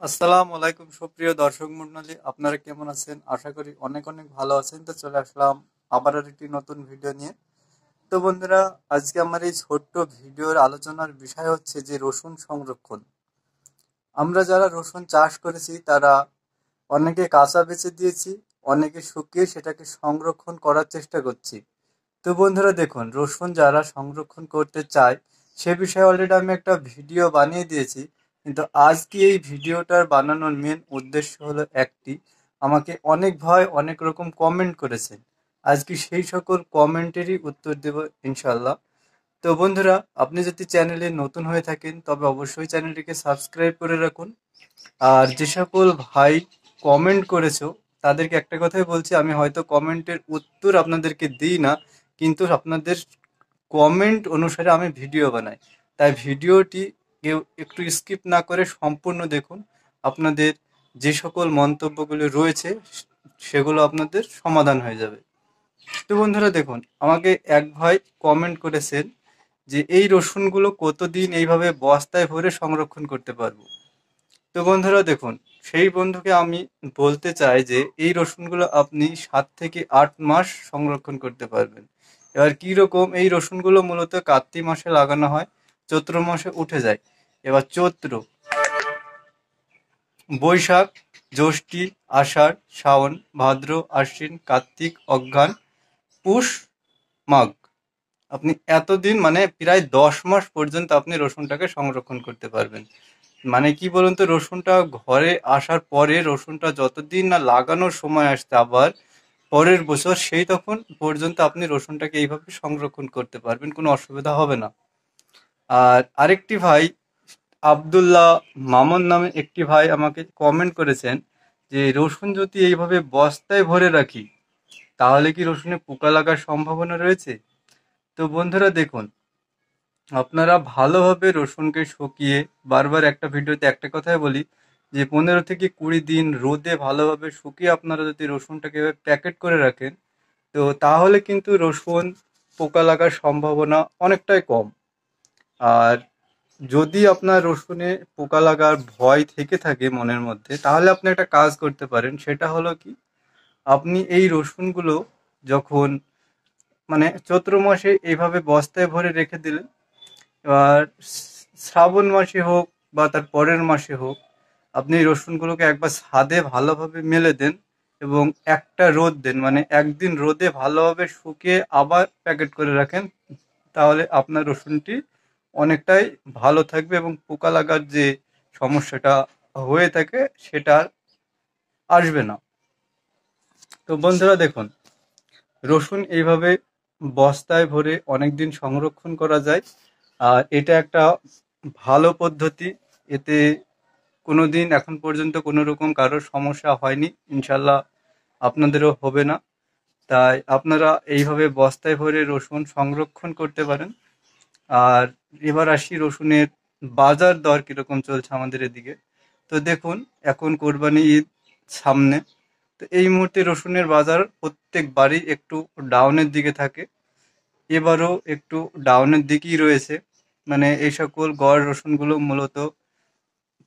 আসসালামু আলাইকুম সুপ্রিয় দর্শক মণ্ডলী, আপনারা কেমন আছেন? আশা করি অনেক অনেক ভালো আছেন। তো চলে আসলাম আবার একটি নতুন ভিডিও নিয়ে। তো বন্ধুরা, আজকে আমার এই ছোট্ট ভিডিওর আলোচনার বিষয় হচ্ছে যে রসুন সংরক্ষণ। আমরা যারা রসুন চাষ করেছি তারা অনেকে কাঁচা বেচে দিয়েছি, অনেকে শুকিয়ে সেটাকে সংরক্ষণ করার চেষ্টা করছি। তো বন্ধুরা দেখুন, রসুন যারা সংরক্ষণ করতে চায় সে বিষয়ে অলরেডি আমি একটা ভিডিও বানিয়ে দিয়েছি। কিন্তু আজকে এই ভিডিওটার বানানোর মেন উদ্দেশ্য হলো একটি, আমাকে অনেক ভাই অনেক রকম কমেন্ট করেছেন। আজকে সেই সকল কমেন্টেরই উত্তর দেব ইনশাল্লাহ। তো বন্ধুরা, আপনি যদি চ্যানেলে নতুন হয়ে থাকেন তবে অবশ্যই চ্যানেলটিকে সাবস্ক্রাইব করে রাখুন। আর যে সকল ভাই কমেন্ট করেছো তাদেরকে একটা কথাই বলছি, আমি হয়তো কমেন্টের উত্তর আপনাদেরকে দিই না, কিন্তু আপনাদের কমেন্ট অনুসারে আমি ভিডিও বানাই। তাই ভিডিওটি কেউ একটু স্কিপ না করে সম্পূর্ণ দেখুন। আপনাদের যে সকল মন্তব্যগুলো রয়েছে সেগুলো আপনাদের সমাধান হয়ে যাবে। তো বন্ধুরা দেখুন, আমাকে এক ভাই কমেন্ট করেছেন যে এই রসুনগুলো কতদিন এইভাবে বস্তায় ভরে সংরক্ষণ করতে পারবো। তো বন্ধুরা দেখুন, সেই বন্ধুকে আমি বলতে চাই যে এই রসুনগুলো আপনি 7 থেকে 8 মাস সংরক্ষণ করতে পারবেন। এবার কি রকম, এই রসুনগুলো মূলত কার্তিক মাসে লাগানো হয়, চৈত্র মাসে উঠে যায়। এবার চৈত্র, বৈশাখ, জ্যৈষ্ঠী, আষাঢ়, শ্রাবণ, ভাদ্র, আশ্বিন, কার্তিক, অঘ্রান, পুষ, মাঘ, আপনি এতদিন মানে প্রায় 10 মাস পর্যন্ত আপনি রসুনটাকে সংরক্ষণ করতে পারবেন। মানে কি বলুন তো, রসুনটা ঘরে আসার পরে রসুনটা যতদিন না লাগানোর সময় আসতে আবার পরের বছর, সেই তখন পর্যন্ত আপনি রসুনটাকে এইভাবে সংরক্ষণ করতে পারবেন, কোনো অসুবিধা হবে না। আর আরেকটি ভাই, আব্দুল্লাহ মামুন নামে একটি ভাই আমাকে কমেন্ট করেছেন যে রসুন যদি এইভাবে বস্তায় ভরে রাখি তাহলে কি রসুনে পোকা লাগার সম্ভাবনা রয়েছে? তো বন্ধুরা দেখুন, আপনারা ভালোভাবে রসুনকে শুকিয়ে, বারবার একটা ভিডিওতে একটা কথাই বলি যে 15 থেকে 20 দিন রোদে ভালোভাবে শুকিয়ে আপনারা যদি রসুনটাকে প্যাকেট করে রাখেন, তো তাহলে কিন্তু রসুন পোকা লাগার সম্ভাবনা অনেকটাই কম। আর যদি আপনার রসুনে পোকা লাগার ভয় থেকে থাকে মনের মধ্যে, তাহলে আপনি একটা কাজ করতে পারেন। সেটা হলো কি, আপনি এই রসুনগুলো যখন মানে চৈত্র মাসে এইভাবে বস্তায় ভরে রেখে দিলেন, এবার শ্রাবণ মাসে হোক বা তার পরের মাসে হোক, আপনি এই রসুনগুলোকে একবার ছাদে ভালোভাবে মেলে দেন এবং একটা রোদ দেন, মানে একদিন রোদে ভালোভাবে শুকিয়ে আবার প্যাকেট করে রাখেন। তাহলে আপনার রসুনটি অনেকটাই ভালো থাকবে এবং পোকা লাগার যে সমস্যাটা হয়ে থাকে সেটা আর আসবে না। তো বন্ধুরা দেখুন, রসুন এইভাবে বস্তায় ভরে অনেক দিন সংরক্ষণ করা যায়। আর এটা একটা ভালো পদ্ধতি। এতে কোনোদিন এখন পর্যন্ত কোনো রকম কারোর সমস্যা হয়নি, ইনশাল্লাহ আপনাদেরও হবে না। তাই আপনারা এইভাবে বস্তায় ভরে রসুন সংরক্ষণ করতে পারেন। আর এবার আসি রসুনের বাজার দর কীরকম চলছে আমাদের এদিকে। তো দেখুন, এখন কোরবানি ঈদ সামনে, তো এই মুহূর্তে রসুনের বাজার প্রত্যেকবারই একটু ডাউনের দিকে থাকে। এবারও একটু ডাউনের দিকেই রয়েছে। মানে এই সকল গড় রসুনগুলো মূলত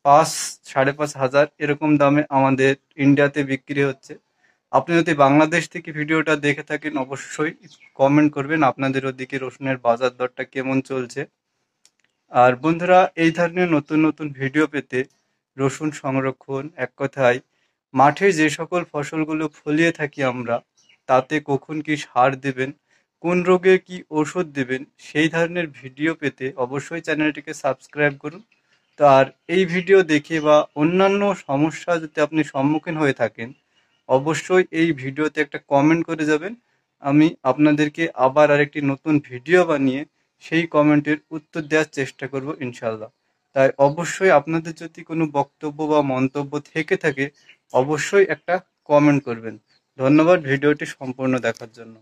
5-5.5 হাজার এরকম দামে আমাদের ইন্ডিয়াতে বিক্রি হচ্ছে। আপনি যদি বাংলাদেশ থেকে ভিডিওটা দেখে থাকেন অবশ্যই কমেন্ট করবেন আপনাদের ওদিকে রসুনের বাজার দরটা কেমন চলছে। আর বন্ধুরা, এই ধরনের নতুন নতুন ভিডিও পেতে, রসুন সংরক্ষণ, এক কথায় মাঠে যে সকল ফসলগুলো ফলিয়ে থাকি আমরা, তাতে কখন কি সার দেবেন, কোন রোগে কি ওষুধ দেবেন, সেই ধরনের ভিডিও পেতে অবশ্যই চ্যানেলটিকে সাবস্ক্রাইব করুন। তো আর এই ভিডিও দেখে বা অন্যান্য সমস্যা যদি আপনি সম্মুখীন হয়ে থাকেন, অবশ্যই এই ভিডিওতে একটা কমেন্ট করে যাবেন। আমি আপনাদেরকে আবার আরেকটি নতুন ভিডিও বানিয়ে সেই কমেন্টের উত্তর দেওয়ার চেষ্টা করব ইনশাল্লাহ। তাই অবশ্যই আপনাদের যদি কোনো বক্তব্য বা মন্তব্য থেকে থাকে অবশ্যই একটা কমেন্ট করবেন। ধন্যবাদ ভিডিওটি সম্পূর্ণ দেখার জন্য।